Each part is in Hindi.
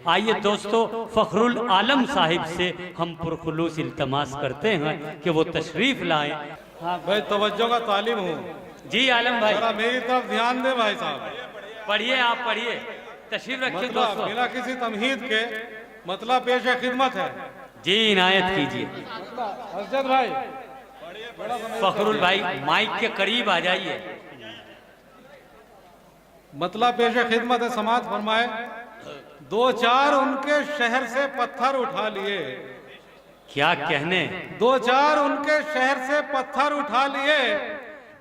आइए दोस्तों, फखरुल आलम साहिब से हम पुरखुलूस इल्तमास करते हैं कि वो तशरीफ लाएं। हाँ भाई, तवज्जो का तालिब हूँ। जी आलम भाई, जरा मेरी तरफ ध्यान दे भाई साहब। पढ़िए, आप पढ़िए, तशरीफ रखिए मतलब दोस्तों। बिना किसी तमहीद के मतलब पेश खिदमत है। जी इनायत कीजिए। हजरत भाई, फखरुल भाई माइक के करीब आ जाइए। मतलब पेश खिदमत है, समात फरमाए। दो चार उनके शहर से पत्थर उठा लिए। क्या कहने, दो चार उनके शहर से पत्थर उठा लिए,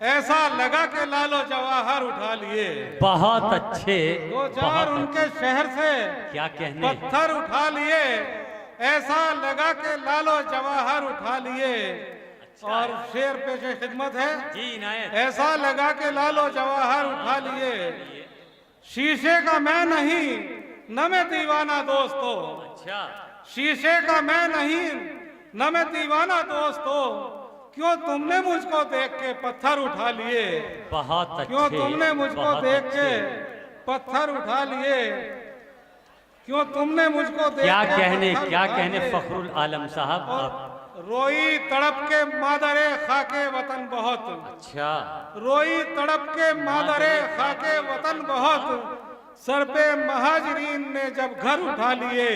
ऐसा लगा के लालो जवाहर उठा लिए। बहुत अच्छे, दो चार उनके शहर से क्या कहने, पत्थर उठा लिए, ऐसा लगा के लालो जवाहर उठा लिए। और शेर पेश खिदमत है। जी इनायत। ऐसा लगा के लालो जवाहर उठा लिए, शीशे का मैं नहीं न मैं दीवाना दोस्तों। अच्छा, शीशे का मैं नहीं न मैं दीवाना दोस्तों, क्यों तुमने मुझको देख के पत्थर उठा लिए। बहुत अच्छे, क्यों तुमने मुझको बहुत देख अच्छे। के पत्थर उठा लिए, क्यों तुमने मुझको देख क्या के कहने, पत्थर क्या उठा कहने लिए। फखरुल आलम साहब आप। रोई तड़प के मादरे खाके वतन बहुत। अच्छा, रोई तड़प के मादरे खाके वतन बहुत, सर पे महाजरीन ने जब घर उठा लिए।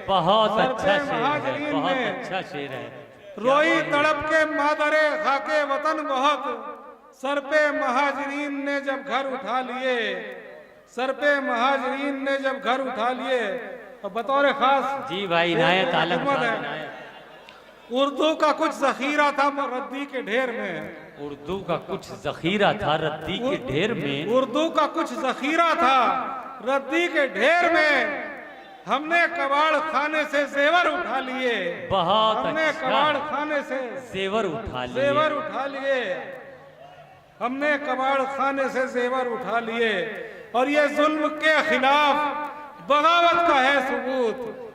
बहुत सर अच्छा पे शेर है, महाजरीन बहुत ने अच्छा शेर है। रोई तड़प के मादरे खाके वतन बहुत, सर पे महाजरीन ने जब घर उठा लिए। सर पे महाजरीन ने जब घर उठा लिए। और बतौर खास जी भाई इनायत, आलम खिदमत साहब है। इनायत। उर्दू का कुछ जखीरा था रद्दी के ढेर में। उर्दू का कुछ जखीरा था रद्दी के ढेर में। उर्दू का कुछ जखीरा था रद्दी के ढेर में, हमने कबाड़ खाने से जेवर उठा लिए। बहुत हमने अच्छा, कबाड़ खाने से जेवर उठा लिए। जेवर उठा लिए। हमने कबाड़ खाने से जेवर उठा लिए। और ये जुल्म के खिलाफ बगावत का है सबूत।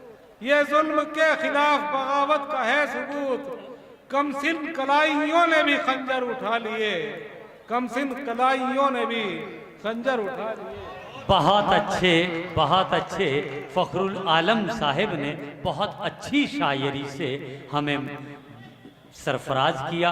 ये जुल्म के खिलाफ बगावत का है सबूत। कमसिन कलाइयों ने भी खंजर उठा लिए। कमसिन कलाइयों ने भी खंजर उठा लिए। बहुत अच्छे, बहुत अच्छे। फखरुल आलम साहिब ने बहुत अच्छी शायरी से हमें सरफराज किया।